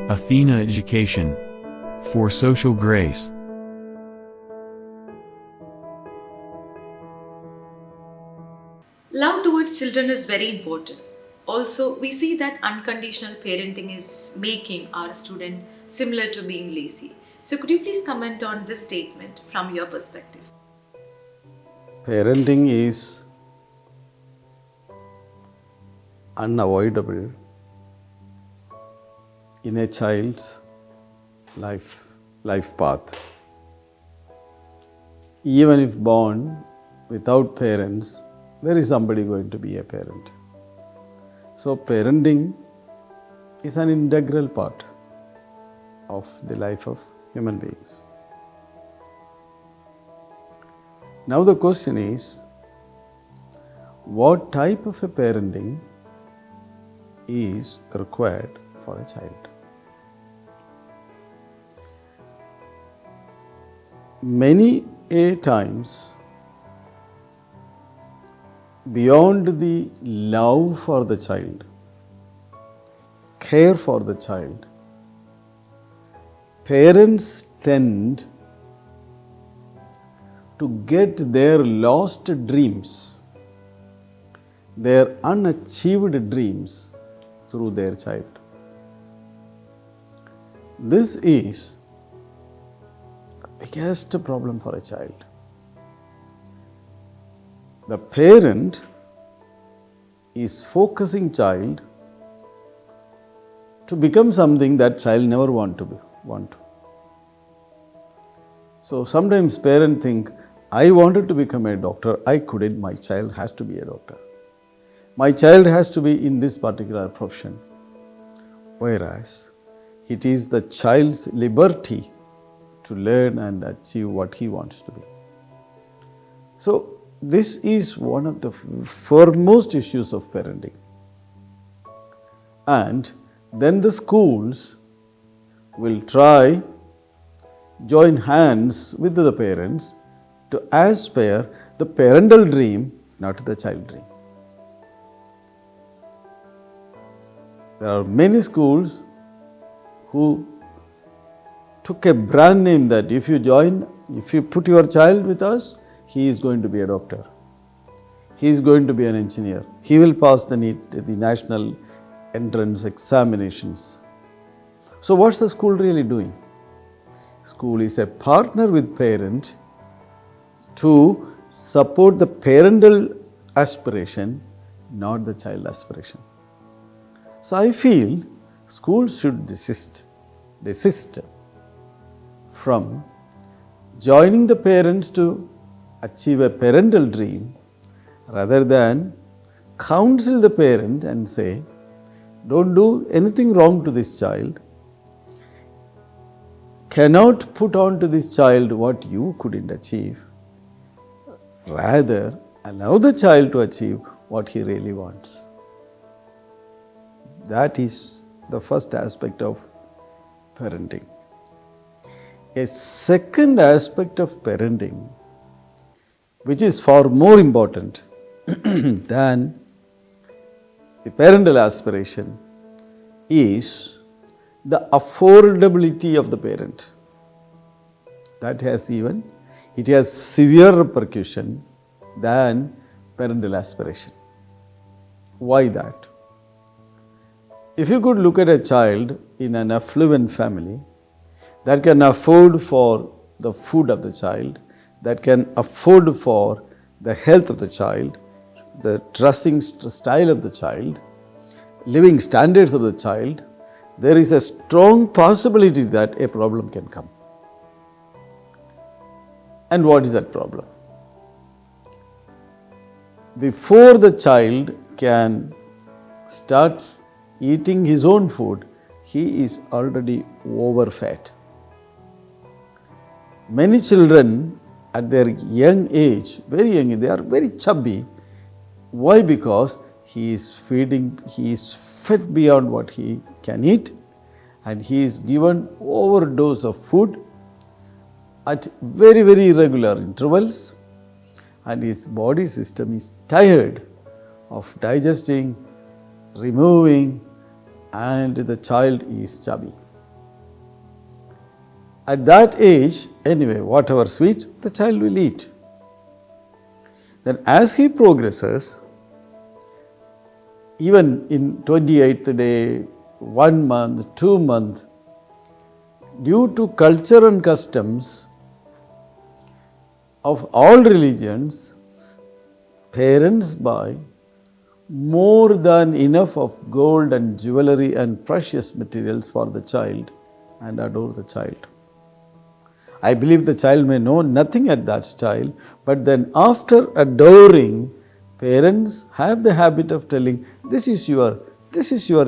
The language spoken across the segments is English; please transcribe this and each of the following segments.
Athena Education. For social grace. Love towards children is very important. Also, we see that unconditional parenting is making our student similar to being lazy. So, could you please comment on this statement from your perspective? Parenting is unavoidable in a child's life path. Even if born without parents, there is somebody going to be a parent. So parenting is an integral part of the life of human beings. Now the question is, what type of a parenting is required for a child? Many a times, beyond the love for the child, care for the child, parents tend to get their lost dreams, their unachieved dreams through their child. This is the biggest problem for a child. The parent is focusing child to become something that child never want to. So sometimes parents think, I wanted to become a doctor, I couldn't, my child has to be a doctor. My child has to be in this particular profession. Whereas it is the child's liberty to learn and achieve what he wants to be. So this is one of the foremost issues of parenting. And then the schools will try join hands with the parents to aspire the parental dream, not the child dream. There are many schools who took a brand name that if you put your child with us, he is going to be a doctor. He is going to be an engineer. He will pass the national entrance examinations. So what's the school really doing? School is a partner with parent to support the parental aspiration, not the child aspiration. So I feel schools should desist from joining the parents to achieve a parental dream rather than counsel the parent and say, don't do anything wrong to this child, cannot put on to this child what you couldn't achieve, rather allow the child to achieve what he really wants. That is the first aspect of parenting. A second aspect of parenting, which is far more important than the parental aspiration, is the affordability of the parent. It has severe repercussion than parental aspiration. Why that? If you could look at a child in an affluent family that can afford for the food of the child, that can afford for the health of the child, the dressing style of the child, living standards of the child, there is a strong possibility that a problem can come. And what is that problem? Before the child can start eating his own food, he is already overfed. Many children at their young age, they are very chubby. Why? Because he is fed beyond what he can eat, and he is given overdose of food at very, very irregular intervals, and his body system is tired of digesting, removing, and the child is chubby. At that age, anyway, whatever sweet, the child will eat. Then as he progresses, even in 28th day, 1 month, 2 months, due to culture and customs of all religions, parents buy more than enough of gold and jewelry and precious materials for the child and adore the child. I believe the child may know nothing at that time, but then after adoring, parents have the habit of telling, this is your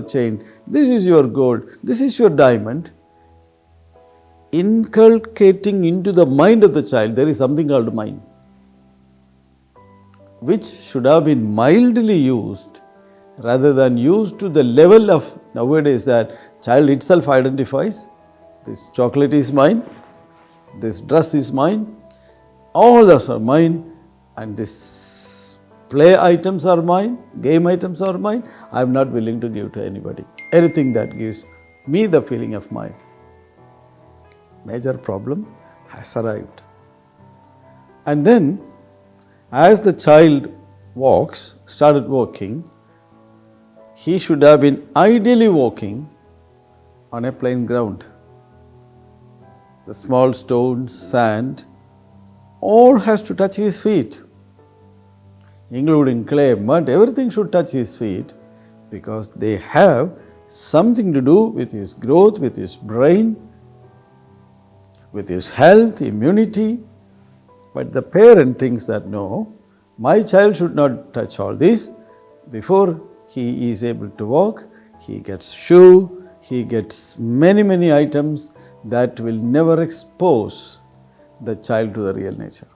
chain, this is your gold, this is your diamond. Inculcating into the mind of the child, there is something called mind, which should have been mildly used rather than used to the level of nowadays that child itself identifies, this chocolate is mine, this dress is mine, all those are mine, and this play items are mine, game items are mine, I am not willing to give to anybody. Anything that gives me the feeling of mine. Major problem has arrived. And then as the child started walking, he should have been ideally walking on a plain ground. The small stones, sand, all has to touch his feet, including clay, mud, everything should touch his feet because they have something to do with his growth, with his brain, with his health, immunity. But the parent thinks that no, my child should not touch all this. Before he is able to walk, he gets shoe, he gets many items that will never expose the child to the real nature.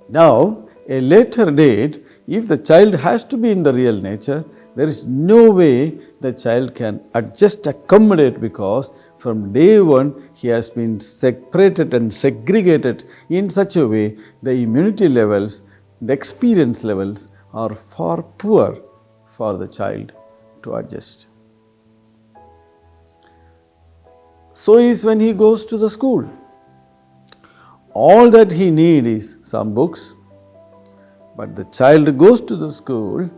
Now, a later date, if the child has to be in the real nature, there is no way the child can adjust, accommodate, because from day one he has been separated and segregated in such a way the immunity levels, the experience levels are far poor for the child to adjust. So is when he goes to the school. All that he needs is some books, but the child goes to the school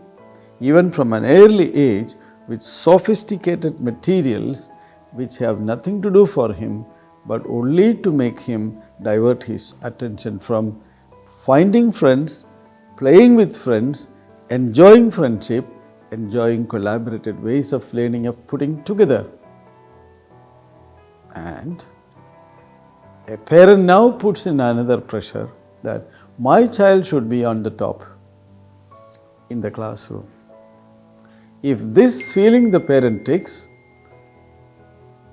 even from an early age with sophisticated materials which have nothing to do for him but only to make him divert his attention from finding friends, playing with friends, enjoying friendship, enjoying collaborative ways of learning, of putting together. And a parent now puts in another pressure that my child should be on the top in the classroom. If this feeling the parent takes,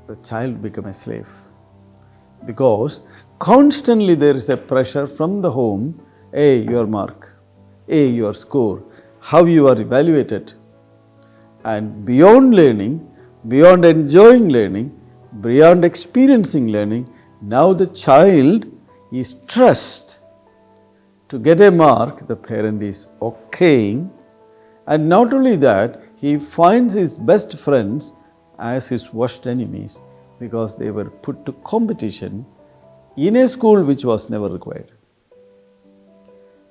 the child becomes a slave, because constantly there is a pressure from the home, your mark, your score, how you are evaluated. And beyond learning, beyond enjoying learning, beyond experiencing learning, now the child is stressed to get a mark the parent is okaying, and not only that, he finds his best friends as his worst enemies because they were put to competition in a school which was never required.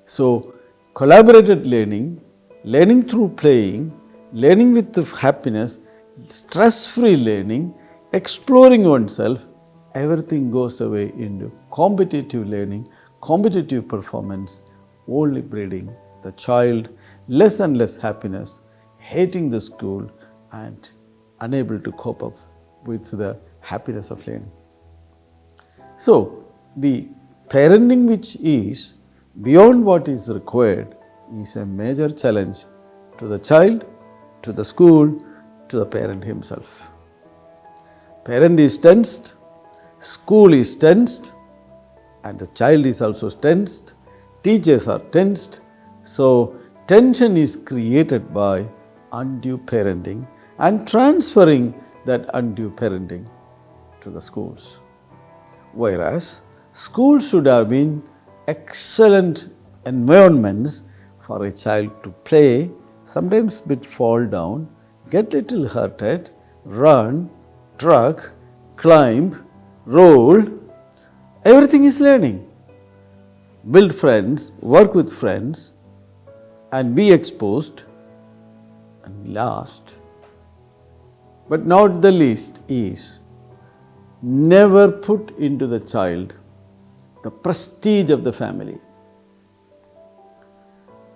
So, collaborated learning, learning through playing, learning with happiness, stress-free learning, exploring oneself, everything goes away into competitive learning, competitive performance, only breeding the child less and less happiness, hating the school and unable to cope up with the happiness of learning. So, the parenting which is beyond what is required is a major challenge to the child, to the school, to the parent himself. Parent is tensed, school is tensed, and the child is also tensed, teachers are tensed. So, tension is created by undue parenting and transferring that undue parenting to the schools. Whereas, schools should have been excellent environments for a child to play, sometimes bit fall down, get little hurted, run, drug, climb, role, everything is learning. Build friends, work with friends, and be exposed. And last, but not the least, is never put into the child the prestige of the family.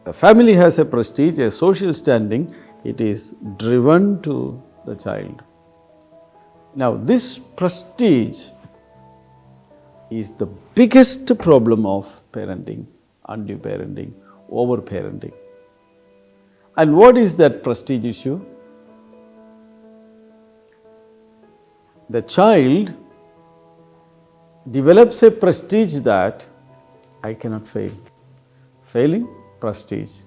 The family has a prestige, a social standing, it is driven to the child. Now, this prestige is the biggest problem of parenting, undue parenting, over parenting. And what is that prestige issue? The child develops a prestige that I cannot fail. Failing, prestige.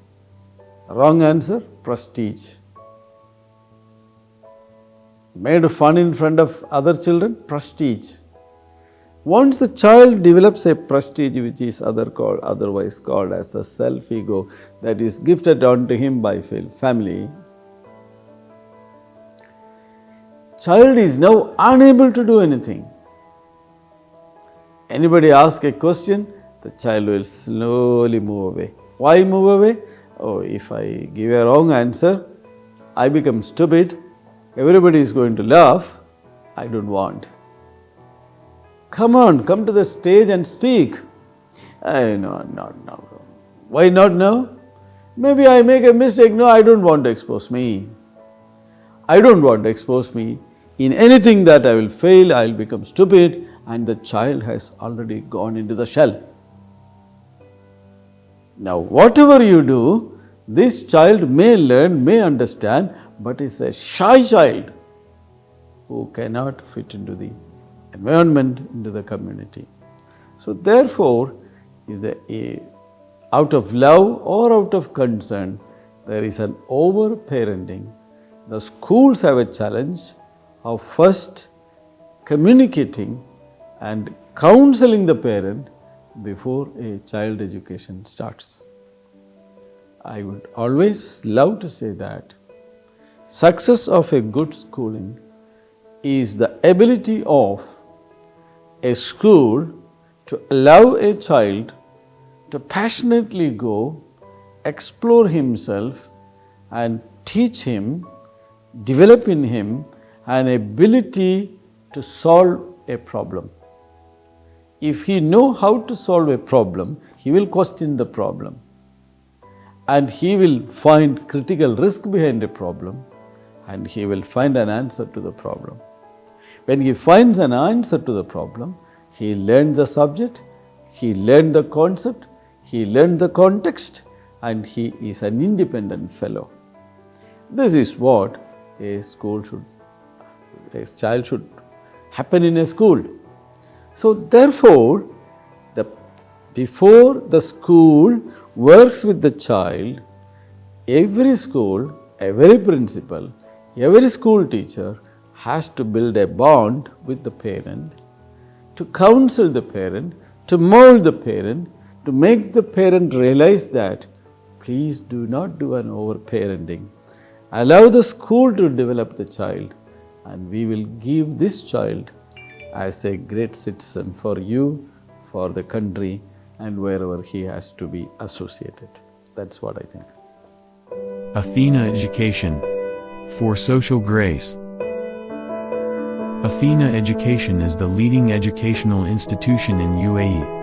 Wrong answer, prestige. Made fun in front of other children, prestige. Once the child develops a prestige which is otherwise called as the self-ego that is gifted onto him by family, child is now unable to do anything. Anybody ask a question, the child will slowly move away. Why move away? Oh, if I give a wrong answer, I become stupid, everybody is going to laugh, I don't want. Come on, come to the stage and speak. No, not now. Why not now? Maybe I make a mistake. No, I don't want to expose me. I don't want to expose me. In anything that I will fail, I will become stupid, and the child has already gone into the shell. Now, whatever you do, this child may learn, may understand, but is a shy child who cannot fit into the environment, into the community. So therefore, out of love or out of concern, there is an over-parenting. The schools have a challenge of first communicating and counseling the parent before a child education starts. I would always love to say that success of a good schooling is the ability of a school to allow a child to passionately go, explore himself and teach him, develop in him an ability to solve a problem. If he knows how to solve a problem, he will question the problem and he will find critical risk behind a problem and he will find an answer to the problem. When he finds an answer to the problem, he learned the subject, he learned the concept, he learned the context, and he is an independent fellow. This is what a child should happen in a school. So therefore, before the school works with the child, every school, every principal, every school teacher has to build a bond with the parent, to counsel the parent, to mold the parent, to make the parent realize that please do not do an over-parenting. Allow the school to develop the child, and we will give this child as a great citizen for you, for the country, and wherever he has to be associated. That's what I think. Athena Education for Social Grace. Athena Education is the leading educational institution in UAE.